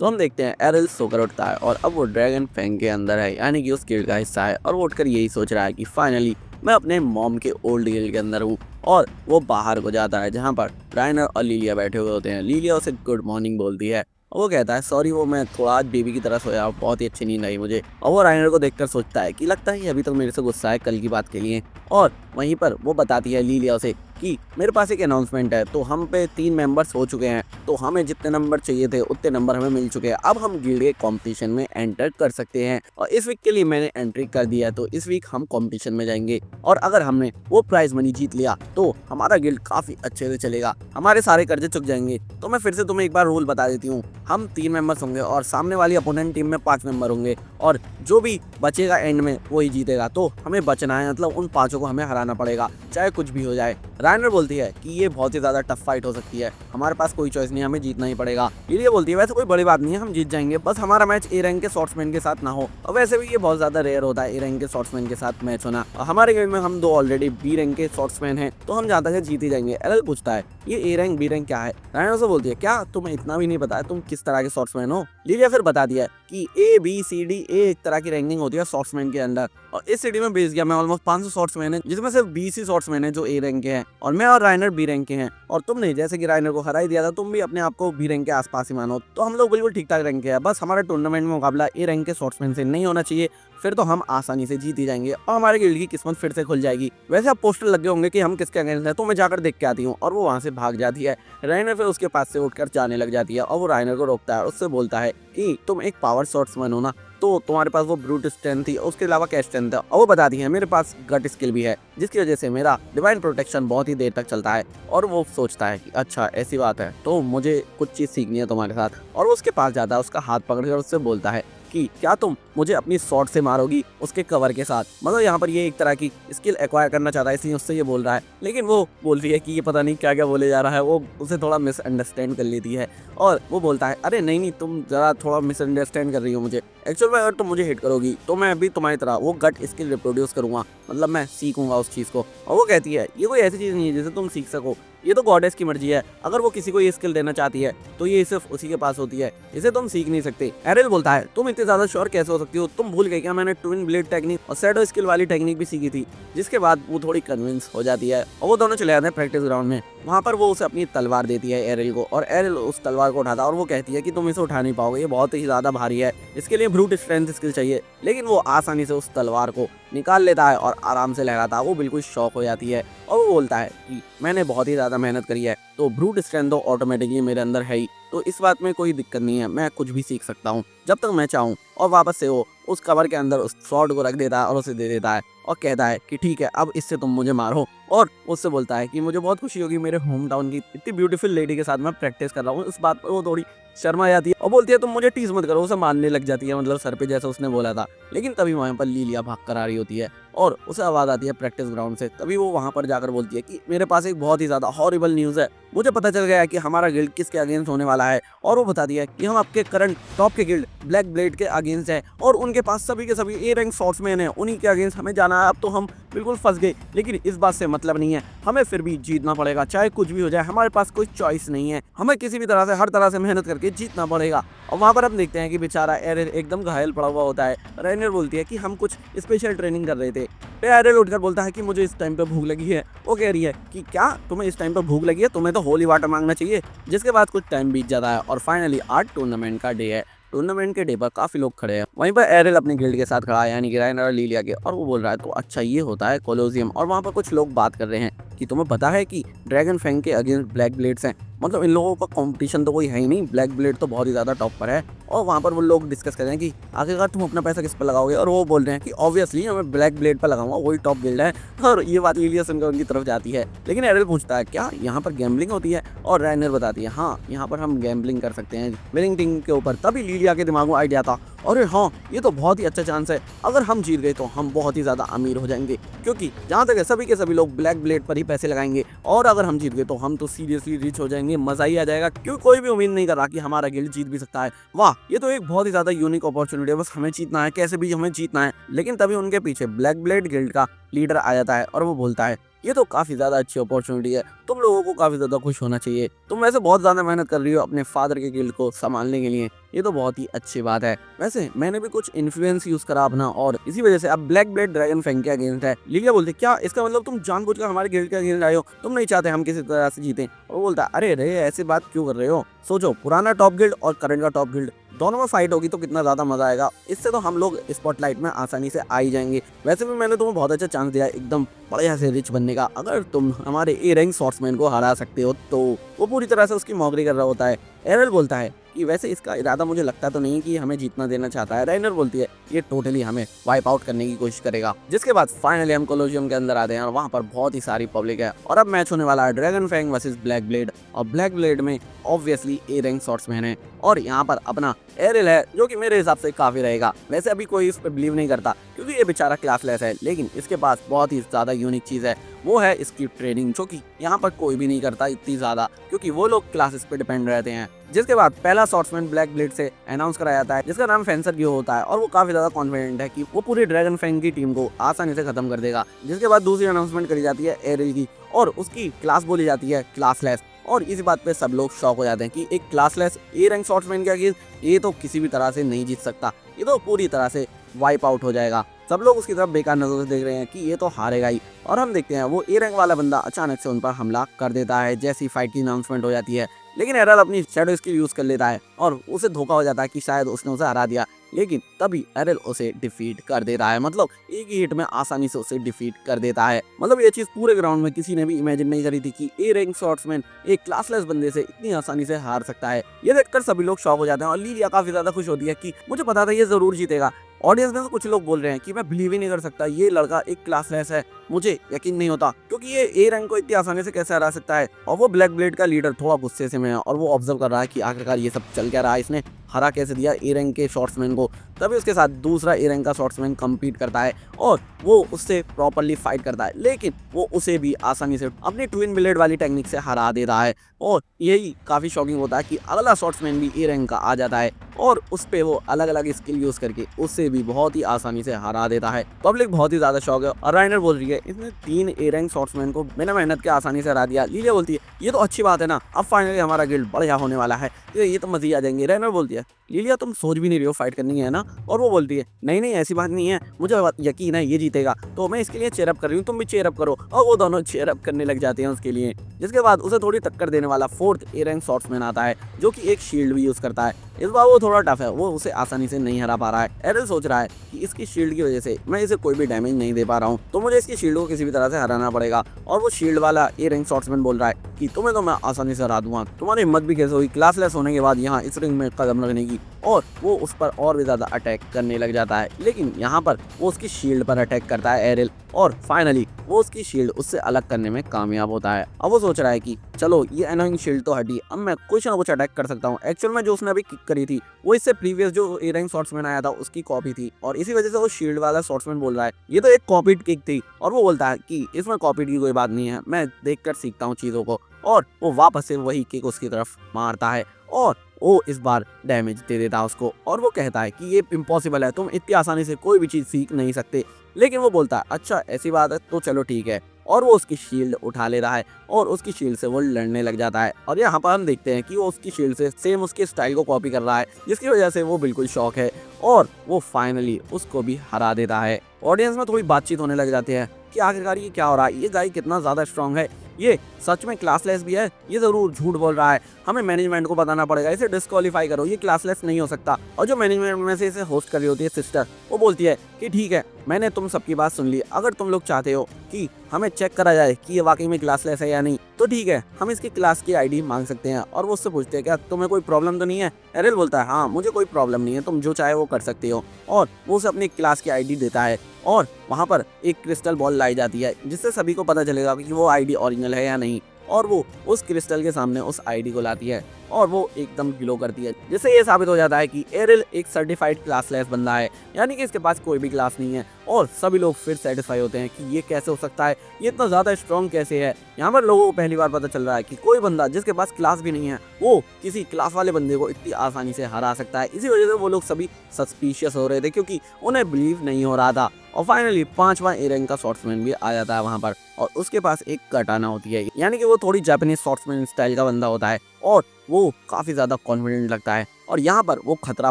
तो हम देखते हैं एरिल सोकर उठता है और अब वो ड्रैगन फैंग के अंदर है, यानी कि उस गिल्ड का हिस्सा है। और वो उठकर यही सोच रहा है कि फाइनली मैं अपने मॉम के ओल्ड गिल्ड के अंदर हूँ। और वो बाहर को जाता है जहाँ पर राइनर और लीलिया बैठे हुए होते हैं। लीलिया उसे गुड मॉर्निंग बोलती है और वो कहता है सॉरी, वो मैं थोड़ा आज बेबी की तरह सोया, बहुत ही अच्छी नींद आई मुझे। और वो राइनर को देखकर सोचता है कि लगता है अभी तक मेरे से गुस्सा है कल की बात के लिए। और वहीं पर वो बताती है लीलिया उसे कि मेरे पास एक अनाउंसमेंट है, तो हम पे 3 मेंबर्स हो चुके हैं, तो हमें जितने नंबर चाहिए थे उतने नंबर हमें मिल चुके हैं। अब हम गिल्ड के कंपटीशन में एंटर कर सकते हैं और इस वीक के लिए मैंने एंट्री कर दिया है, तो इस वीक हम कंपटीशन में जाएंगे और अगर हमने वो प्राइज मनी जीत लिया तो हमारा गिल्ड काफी अच्छे से चलेगा, हमारे सारे कर्जे चुक जाएंगे। तो मैं फिर से तुम्हें एक बार रूल बता देती हूँ, हम 3 मेंबर्स होंगे और सामने वाली अपोनेंट टीम में 5 मेंबर होंगे और जो भी बचेगा एंड में वही जीतेगा। तो हमें बचना है, मतलब उन 5 को हमें हराना पड़ेगा चाहे कुछ भी हो जाए। राइनर बोलती है कि ये बहुत ही ज्यादा टफ फाइट हो सकती है, हमारे पास कोई चॉइस नहीं, हमें जीतना ही पड़ेगा। लिलिया बोलती है वैसे कोई बड़ी बात नहीं है, हम जीत जाएंगे, बस हमारा मैच ए रैंक के शॉर्ट्समैन के साथ ना हो। और वैसे भी ये बहुत ज्यादा रेयर होता है ए रैंक के शॉर्ट्समैन के साथ मैच होना, और हमारे गेम में हम 2 ऑलरेडी बी रैंक के शॉर्ट्समैन हैं, तो हम जहाँ तक है जीत ही जाएंगे। एरल पूछता है ये ए रैंक बी रैंक क्या है। राइनर से बोलती है क्या तुम्हें इतना भी नहीं पता है तुम किस तरह के शॉर्ट्समैन हो। लिलिया फिर बता दिया कि A B C D A एक तरह की रैंकिंग होती है शॉर्ट्समैन के अंदर, और इस सिटी में बेस गया मैं ऑलमोस्ट 500 शॉर्ट्समैन है, जिसमें सिर्फ 20 ही शॉर्ट्समैन है जो ए रैंक के हैं और मैं और राइनर बी रैंक के हैं। और तुमने जैसे कि राइनर को हरा ही दिया था, तुम भी अपने आप को बी रैंक के आसपास ही मानो, तो हम लोग बिल्कुल ठीक ठाक रैंक के हैं, बस हमारा टूर्नामेंट में मुकाबला ए रैंक के शॉर्ट्समैन से नहीं होना चाहिए, फिर तो हम आसानी से जीत ही जाएंगे और हमारे गिल्ड की किस्मत फिर से खुल जाएगी। वैसे अब पोस्टर लगे होंगे कि हम किसके अगेंस्ट हैं, तो मैं जाकर देख के आती हूँ। और वो वहाँ से भाग जाती है। राइनर फिर उसके पास से उठकर जाने लग जाती है और वो राइनर को रोकता है, उससे बोलता है कि तुम एक पावर शॉट्समैन हो ना, तो तुम्हारे पास वो ब्रूट स्ट्रेंथ थी, उसके अलावा क्या स्ट्रेंथ है। और वो बताती है मेरे पास गट स्किल भी है, जिसकी वजह से मेरा डिवाइन प्रोटेक्शन बहुत ही देर तक चलता है। और वो सोचता है कि अच्छा ऐसी बात है, तो मुझे कुछ चीज़ सीखनी है तुम्हारे साथ। और वो उसके पास जाता है, उसका हाथ पकड़कर उससे बोलता है कि क्या तुम मुझे अपनी शॉट से मारोगी उसके कवर के साथ। मतलब यहाँ पर ये एक तरह की स्किल एक्वायर करना चाहता है, इसलिए उससे ये बोल रहा है, लेकिन वो बोल रही है कि ये पता नहीं क्या क्या बोले जा रहा है, वो उसे थोड़ा मिसअंडरस्टैंड कर लेती है। और वो बोलता है अरे नहीं नहीं, तुम ज़रा थोड़ा मिसअंडरस्टैंड कर रही हो मुझे, एक्चुअल में अगर तुम मुझे हिट करोगी तो मैं भी तुम्हारी तरह वो गट स्किल रिप्रोड्यूस करूँगा, मतलब मैं सीखूंगा उस चीज़ को। और वो कहती है ये कोई ऐसी चीज़ नहीं है जिसे तुम सीख सको, ये तो गॉडेस की मर्जी है, अगर वो किसी को ये स्किल देना चाहती है तो ये सिर्फ उसी के पास होती है, इसे तुम सीख नहीं सकते। एरिल बोलता है तुम इतने ज्यादा श्योर कैसे हो सकती हो, तुम भूल गए क्या मैंने ट्विन ब्लेड टेक्निक और शैडो स्किल वाली टेक्निक भी सीखी थी। जिसके बाद वो थोड़ी कन्विंस हो जाती है और वो दोनों चले जाते हैं प्रैक्टिस ग्राउंड में। वहाँ पर वो उसे अपनी तलवार देती है एरिल को, और एरिल उस तलवार को उठाता है और वो कहती है कि तुम इसे उठा नहीं पाओगे, ये बहुत ही ज्यादा भारी है, इसके लिए ब्रूट स्ट्रेंथ स्किल चाहिए। लेकिन वो आसानी से उस तलवार को निकाल लेता है और आराम से लहराता है। वो बिल्कुल शॉक हो जाती है और वो बोलता है कि मैंने बहुत ही ज़्यादा मेहनत करी है, तो ब्रूट स्ट्रेंथ तो ऑटोमेटिकली मेरे अंदर है ही, तो इस बात में कोई दिक्कत नहीं है, मैं कुछ भी सीख सकता हूँ जब तक मैं चाहूँ। और वापस से वो उस कवर के अंदर उस स्वॉर्ड को रख देता है और उसे दे देता है और कहता है कि ठीक है अब इससे तुम मुझे मारो। और उससे बोलता है कि मुझे बहुत खुशी होगी मेरे होम टाउन की इतनी ब्यूटीफुल लेडी के साथ मैं प्रैक्टिस कर रहा हूँ। इस बात पर वो थोड़ी शर्मा जाती है और बोलती है तुम मुझे टीज मत करो, उसे मारने लग जाती है, मतलब सर पे जैसा उसने बोला था। लेकिन तभी वहाँ पर लीलिया भाग कर आ रही होती है और उसे आवाज़ आती है प्रैक्टिस ग्राउंड से। तभी वो वहाँ पर जाकर बोलती है कि मेरे पास एक बहुत ही ज़्यादा हॉरिबल न्यूज़ है, मुझे पता चल गया है कि हमारा गिल्ड किसके अगेंस्ट होने वाला है। और वो बताती है कि हम आपके करंट टॉप के गिल्ड ब्लैक ब्लेड के अगेंस्ट है और उनके पास सभी के सभी ए रैंक शॉर्ट्समैन है, उन्हीं के अगेंस्ट हमें जाना है। अब तो हम बिल्कुल फंस गए, लेकिन इस बात से मतलब नहीं है, हमें फिर भी जीतना पड़ेगा, चाहे कुछ भी हो जाए, हमारे पास कोई चॉइस नहीं है, हमें किसी भी तरह से हर तरह से मेहनत करके जीतना पड़ेगा। और वहाँ पर हम देखते हैं कि बेचारा एरिल एकदम घायल पड़ा हुआ होता है। राइनर बोलती है कि हम कुछ स्पेशल ट्रेनिंग कर रहे थे। फिर एरिल उठकर बोलता है कि मुझे इस टाइम पे भूख लगी है। वो कह रही है कि क्या तुम्हें इस टाइम पे भूख लगी है, तुम्हें तो होली वाटर मांगना चाहिए। जिसके बाद कुछ टाइम बीत जाता है और फाइनली आज टूर्नामेंट का डे है। टूर्नामेंट के डे पर काफी लोग खड़े हैं, वहीं पर एरिल अपने गिल्ड के साथ खड़ा है, यानी कि राइनर और लीलिया के, और वो बोल रहा है तो अच्छा ये होता है कोलोजियम। और वहाँ पर कुछ लोग बात कर रहे हैं कि तुम्हें पता है कि ड्रैगन फैंग के अगेंस्ट ब्लैक ब्लेड्स हैं, मतलब इन लोगों का कंपटीशन तो कोई है ही नहीं, ब्लैक ब्लेड तो बहुत ही ज़्यादा टॉप पर है। और वहाँ पर वो लोग डिस्कस कर रहे हैं कि आखिरकार तुम अपना पैसा किस पर लगाओगे, और वो बोल रहे हैं कि ऑब्वियसली मैं ब्लैक ब्लेड पर लगाऊंगा, वही टॉप गिल्ड है। और ये बात लिलिया सुनकर उनकी तरफ जाती है, लेकिन एरिल पूछता है क्या यहाँ पर गैम्बलिंग होती है, और राइनर बताती है हाँ यहाँ पर हम गैम्बलिंग कर सकते हैं विनिंग टीम के ऊपर। तभी लिलिया के दिमाग में आइडिया था, अरे हाँ ये तो बहुत ही अच्छा चांस है, अगर हम जीत गए तो हम बहुत ही ज़्यादा अमीर हो जाएंगे, क्योंकि जहाँ तक है सभी के सभी लोग ब्लैक ब्लेड पर ही पैसे लगाएंगे, और अगर हम जीत गए तो हम तो सीरियसली रिच हो जाएंगे, मज़ा ही आ जाएगा, क्योंकि कोई भी उम्मीद नहीं कर रहा कि हमारा गिल्ड जीत भी सकता है। वाह ये तो एक बहुत ही ज़्यादा यूनिक अपॉर्चुनिटी है, बस हमें जीतना है, कैसे भी हमें जीतना है। लेकिन तभी उनके पीछे ब्लैक ब्लेड गिल्ड का लीडर आ जाता है और वो बोलता है ये तो काफ़ी ज़्यादा अच्छी अपॉर्चुनिटी है, तुम लोगों को काफ़ी ज़्यादा खुश होना चाहिए। तुम वैसे बहुत ज़्यादा मेहनत कर रही हो अपने फादर के गिल्ड को संभालने के लिए, ये तो बहुत ही अच्छी बात है। वैसे मैंने भी कुछ इन्फ्लुएंस यूज़ करा अपना और इसी वजह से अब ब्लैक ब्लेड ड्रैगन फैंग के अगेंस्ट है। लिलिया बोलती क्या इसका मतलब तुम जानबूझकर हमारे गिल्ड के अगेंस्ट आए हो, तुम नहीं चाहते हम किसी तरह से जीतें। और वो बोलता अरे रे ऐसी बात क्यों कर रहे हो, सोचो पुराना टॉप गिल्ड और करंट का टॉप गिल्ड दोनों में फाइट होगी तो कितना ज़्यादा मज़ा आएगा। इससे तो हम लोग स्पॉटलाइट में आसानी से आ ही जाएंगे। वैसे भी मैंने तुम्हें बहुत अच्छा चांस दिया है एकदम बढ़िया से रिच बनने का। अगर तुम हमारे ए रैंक स्वॉर्ड्समैन को हरा सकते हो तो वो पूरी तरह से उसकी मौकरी कर रहा होता है। एरल बोलता है कि वैसे इसका इरादा मुझे लगता तो नहीं कि हमें जीतना देना चाहता है। राइनर बोलती है ये टोटली हमें वाइप आउट करने की कोशिश करेगा। जिसके बाद फाइनली हम कोलोसियम के अंदर आते हैं और वहाँ पर बहुत ही सारी पब्लिक है और अब मैच होने वाला है Dragon Fang versus Black Blade. और ब्लैक ब्लेड में ऑब्वियसली ए रैंक स्वॉर्ड्समैन है और यहाँ पर अपना एरिल है जो कि मेरे हिसाब से काफी रहेगा। वैसे अभी कोई इस पर बिलीव नहीं करता क्योंकि ये बेचारा क्लासलेस है, लेकिन इसके पास बहुत ही ज्यादा यूनिक चीज है, वो है इसकी ट्रेनिंग, जो कि यहाँ पर कोई भी नहीं करता इतनी ज्यादा क्योंकि वो लोग क्लासेस पे डिपेंड रहते हैं। जिसके बाद पहला स्वॉर्ड्समैन ब्लैक ब्लेड से अनाउंस कराया जाता है जिसका नाम फेंसर गियो होता है और वो काफी ज्यादा कॉन्फिडेंट है कि वो पूरी ड्रैगन फैंग की टीम को आसानी से खत्म कर देगा। जिसके बाद दूसरी अनाउंसमेंट करी जाती है एरिल की और उसकी क्लास बोली जाती है क्लासलेस। और इसी बात पे सब लोग शॉक हो जाते हैं कि एक क्लासलेस ए रैंक स्वॉर्ड्समैन के अगेंस्ट ये तो किसी भी तरह से नहीं जीत सकता, ये तो पूरी तरह से वाइप आउट हो जाएगा। सब लोग उसकी तरफ बेकार नजरों से देख रहे हैं कि ये तो हारेगा ही। और हम देखते हैं वो ए रैंक वाला बंदा अचानक से उन पर हमला कर देता है जैसी फाइट की अनाउंसमेंट हो जाती है। लेकिन एरल अपनी शैडो स्किल यूज कर लेता है और उसे धोखा हो जाता है कि शायद उसने उसे हरा दिया, लेकिन तभी एरल उसे डिफीट कर देता है। मतलब एक ही हिट में आसानी से उसे डिफीट कर देता है। मतलब ये चीज पूरे ग्राउंड में किसी ने भी इमेजिन नहीं करी थी कि ए रैंक स्वॉर्ड्समैन एक क्लासलेस बंदे से इतनी आसानी से हार सकता है। ये देखकर सभी लोग शॉक हो जाते हैं और लिलिया काफी ज्यादा खुश होती है कि मुझे पता था ये जरूर जीतेगा। ऑडियंस में तो कुछ लोग बोल रहे हैं कि मैं बिलीव ही नहीं कर सकता ये लड़का एक क्लासलेस है, मुझे यकीन नहीं होता क्योंकि ये ए रैंक को इतनी आसानी से कैसे हरा सकता है। और वो ब्लैक ब्लेड का लीडर थोड़ा गुस्से से में है और वो ऑब्जर्व कर रहा है कि आखिरकार ये सब चल क्या रहा है, इसने हरा कैसे दिया ए रैंक के शॉर्ट्समैन को। तभी उसके साथ दूसरा ए रैंक का शॉर्ट्समैन कम्पीट करता है और वो उससे प्रॉपरली फाइट करता है, लेकिन वो उसे भी आसानी से अपनी ट्विन ब्लेड वाली टेक्निक से हरा देता है। और यही काफी शॉकिंग होता है कि अगला शॉर्ट्समैन भी ए रैंक का आ जाता है और उस पे वो अलग अलग स्किल यूज करके उससे भी बहुत ही आसानी से हरा देता है। पब्लिक बहुत ही ज्यादा शौक है और राइनर बोल रही है इसने 3 ए रैंक शॉर्ट्समैन को बिना मेहनत के आसानी से हरा दिया। लिलिया बोलती है ये तो अच्छी बात है ना, अब फाइनली हमारा गिल्ड बढ़िया होने वाला है, ये तो मजे आ जाएंगे। राइनर बोलती है लिलिया तुम सोच भी नहीं रही हो फाइट करनी है ना। और वो बोलती है नहीं नहीं ऐसी बात नहीं है, मुझे यकीन है ये जीतेगा, तो मैं इसके लिए चेयरअप कर रही हूँ, तुम भी चेयरअप करो। और वो दोनों चेयरअप करने लग जाते हैं उसके लिए। जिसके बाद उसे थोड़ी टक्कर देने वाला 4th ए रैंक शॉर्ट्समैन आता है जो कि एक शील्ड भी यूज करता है। इस बार वो थोड़ा टफ है, वो उसे आसानी से नहीं हरा पा रहा है। एरल सोच रहा है कि इसकी शील्ड की वजह से मैं इसे कोई भी डैमेज नहीं दे पा रहा हूँ, तो मुझे इसकी शील्ड को किसी भी तरह से हराना पड़ेगा। और वो शील्ड वाला ए रैंक शॉर्ट्समैन बोल रहा है कि तुम्हें तो मैं आसानी से हरा दूंगा, तुम्हारी हिम्मत भी कैसे हुई क्लासलेस होने के बाद यहाँ इस रिंग में कदम रखने की। और वो उस पर और भी ज्यादा अटैक करने लग जाता है, लेकिन यहाँ पर वो उसकी शील्ड पर अटैक करता है एरिल और फाइनली वो उसकी शील्ड उससे अलग करने में कामयाब होता है। अब वो सोच रहा है कि चलो ये एनोइंग शील्ड तो हटी, अब मैं कुछ ना कुछ अटैक कर सकता हूँ। एक्चुअल में जो उसने अभी किक करी थी वो इससे प्रीवियस जो ए रैंक शॉर्ट्समैन आया था उसकी कॉपी थी और इसी वजह से वो शील्ड वाला शॉर्ट्समैन बोल रहा है ये तो एक कॉपीड किक थी। और वो बोलता है कि इसमें कॉपीड की कोई बात नहीं है, मैं देखकर सीखता हूँ चीजों को। और वो वापस से वही किक उसकी तरफ मारता है और वो इस बार डैमेज दे देता है उसको। और वो कहता है कि ये इम्पॉसिबल है, तुम इतनी आसानी से कोई भी चीज सीख नहीं सकते। लेकिन वो बोलता है अच्छा ऐसी बात है तो चलो ठीक है। और वो उसकी शील्ड उठा ले रहा है और उसकी शील्ड से वो लड़ने लग जाता है। और यहाँ पर हम देखते हैं कि वो उसकी शील्ड से सेम उसके स्टाइल को कॉपी कर रहा है, जिसकी वजह से वो बिल्कुल शॉक है और वो फाइनली उसको भी हरा देता है। ऑडियंस में थोड़ी बातचीत होने लग जाती है कि आखिरकार ये क्या हो रहा है, ये गाय कितना ज्यादा स्ट्रांग है, ये सच में क्लासलेस भी है, ये जरूर झूठ बोल रहा है, हमें मैनेजमेंट को बताना पड़ेगा, इसे डिस्क्वालीफाई करो, ये क्लासलेस नहीं हो सकता। और जो मैनेजमेंट में से इसे होस्ट कर रही होती है सिस्टर, वो बोलती है कि ठीक है मैंने तुम सबकी बात सुन ली, अगर तुम लोग चाहते हो कि हमें चेक करा जाए कि ये वाकई में क्लासलेस है या नहीं तो ठीक है, हम इसकी क्लास की आईडी मांग सकते हैं। और वो उससे पूछते हैं क्या तुम्हें कोई प्रॉब्लम तो नहीं है। एरिल बोलता है हाँ मुझे कोई प्रॉब्लम नहीं है, तुम जो चाहे वो कर सकते हो। और वो उसे अपनी क्लास की आईडी देता है और वहाँ पर एक क्रिस्टल बॉल लाई जाती है जिससे सभी को पता चलेगा कि वो आईडी ओरिजिनल है या नहीं। और वो उस क्रिस्टल के सामने उस आईडी को लाती है और वो एकदम ग्लो करती है, जिससे ये साबित हो जाता है कि एरिल एक सर्टिफाइड क्लासलेस बंदा है, यानी कि इसके पास कोई भी क्लास नहीं है। और सभी लोग फिर सेटिस्फाई होते हैं कि ये कैसे हो सकता है, ये इतना ज्यादा स्ट्रॉन्ग कैसे है। यहाँ पर लोगों को पहली बार पता चल रहा है कि कोई बंदा जिसके पास क्लास भी नहीं है वो किसी क्लास वाले बंदे को इतनी आसानी से हरा सकता है। इसी वजह से वो लोग सभी सस्पिशियस हो रहे थे क्योंकि उन्हें बिलीव नहीं हो रहा था। और फाइनली 5वां ए रैंक का स्वॉर्ड्समैन भी आ जाता है वहाँ पर, और उसके पास एक कटाना होती है, यानी कि वो थोड़ी जापानीज स्वॉर्ड्समैन स्टाइल का बंदा होता है और वो काफी ज्यादा कॉन्फिडेंट लगता है। और यहाँ पर वो खतरा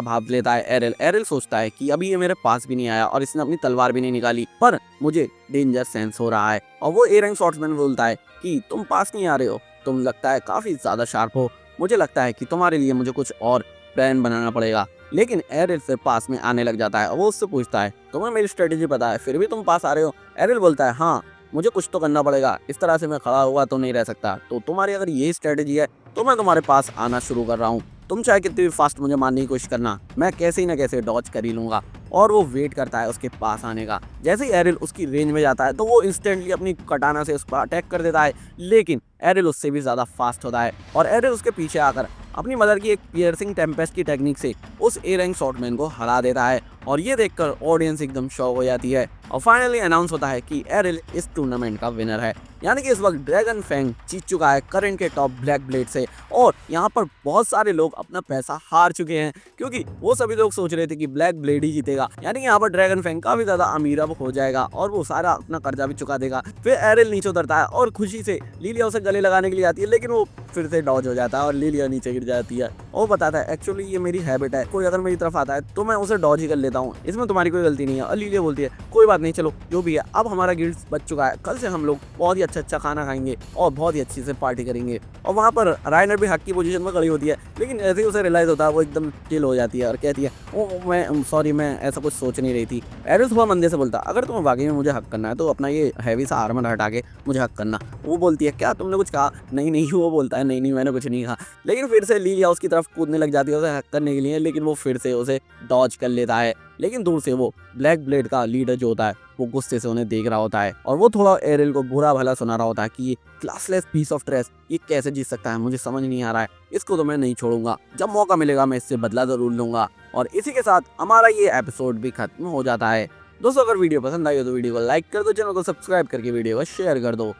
भाप लेता है एरिल। एरिल सोचता है कि अभी ये मेरे पास भी नहीं आया और इसने अपनी तलवार भी नहीं निकाली, पर मुझे डेंजर सेंस हो रहा है। और वो ए रैंक स्वॉर्ड्समैन बोलता है कि तुम पास नहीं आ रहे हो, तुम लगता है काफी ज्यादा शार्प हो, मुझे लगता है कि तुम्हारे लिए मुझे कुछ और प्लान बनाना पड़ेगा। लेकिन एरिल फिर पास में आने लग जाता है और वो उससे पूछता है तुम्हें मेरी स्ट्रेटेजी पता है, फिर भी तुम पास आ रहे हो। एरिल बोलता है हाँ, मुझे कुछ तो करना पड़ेगा, इस तरह से मैं खड़ा हुआ तो नहीं रह सकता, तो तुम्हारी अगर यही स्ट्रेटेजी है तो मैं तुम्हारे पास आना शुरू कर रहा हूँ। तुम चाहे कितनी भी फास्ट मुझे मारने की कोशिश करना, मैं कैसे ही ना कैसे डॉज कर ही लूंगा। और वो वेट करता है उसके पास आने का। जैसे ही एरिल उसकी रेंज में जाता है तो वो इंस्टेंटली अपनी कटाना से उस पर अटैक कर देता है, लेकिन एरिल उससे भी ज़्यादा फास्ट होता है और एरिल उसके पीछे आकर अपनी मदर की एक पियर्सिंग टेम्पेस्ट की टेक्निक से उस ए रैंक स्वॉर्डमैन को हरा देता है। और ये देखकर ऑडियंस एकदम शॉक हो जाती है और फाइनली अनाउंस होता है कि एरिल इस टूर्नामेंट का विनर है। यानी कि इस वक्त ड्रैगन फैंग जीत चुका है करंट के टॉप ब्लैक ब्लेड से। और यहाँ पर बहुत सारे लोग अपना पैसा हार चुके हैं, क्योंकि वो सभी लोग सोच रहे थे कि ब्लैक ब्लेड ही जीतेगा। यानी कि यहाँ पर ड्रैगन फैंग काफी ज्यादा अमीर अब हो जाएगा और वो सारा अपना कर्जा भी चुका देगा। फिर एरिल नीचे उतरता है और खुशी से लिलिया उसे गले लगाने के लिए आती है, लेकिन वो फिर से डॉज हो जाता है और लिलिया नीचे गिर जाती है। वो बताता है एक्चुअली ये मेरी हैबिट है, कोई अगर मेरी तरफ आता है तो मैं उसे डॉज ही कर लेता हूँ, इसमें तुम्हारी कोई गलती नहीं है। और लिलिया बोलती है कोई बात नहीं, चलो जो भी है, अब हमारा गिल्ड बच चुका है, कल से हम लोग बहुत ही अच्छा खाना खाएंगे और बहुत ही अच्छी से पार्टी करेंगे। और वहाँ पर राइनर भी हक की पोजीशन में खड़ी होती है, लेकिन ऐसे ही उसे रियलाइज होता है, वो एकदम चिल हो जाती है और कहती है ओ मैं सॉरी, मैं ऐसा कुछ सोच नहीं रही थी। एरिल थोड़ा मंदे से बोलता अगर तुम्हें वाकई में मुझे हक करना है तो अपना ये हैवी सा आर्मर हटा के मुझे हक करना। वो बोलती है क्या तुमने कुछ कहा? नहीं नहीं, वो बोलता है नहीं नहीं मैंने कुछ नहीं कहा। लेकिन फिर से लिलिया उसकी तरफ कूदने लग जाती है उसे हक करने के लिए, लेकिन वो फिर से उसे डॉज कर लेता है। लेकिन दूर से वो ब्लैक ब्लेड का लीडर जो होता है वो गुस्से से उन्हें देख रहा होता है और वो थोड़ा एरिल को बुरा भला सुना रहा होता है कि ये क्लासलेस पीस ऑफ ट्रेश ये कैसे जीत सकता है, मुझे समझ नहीं आ रहा है, इसको तो मैं नहीं छोड़ूंगा, जब मौका मिलेगा मैं इससे बदला जरूर लूंगा। और इसी के साथ हमारा ये एपिसोड भी खत्म हो जाता है। दोस्तों अगर वीडियो पसंद आई हो तो वीडियो को लाइक कर दो, चैनल को सब्सक्राइब करके वीडियो को शेयर कर दो।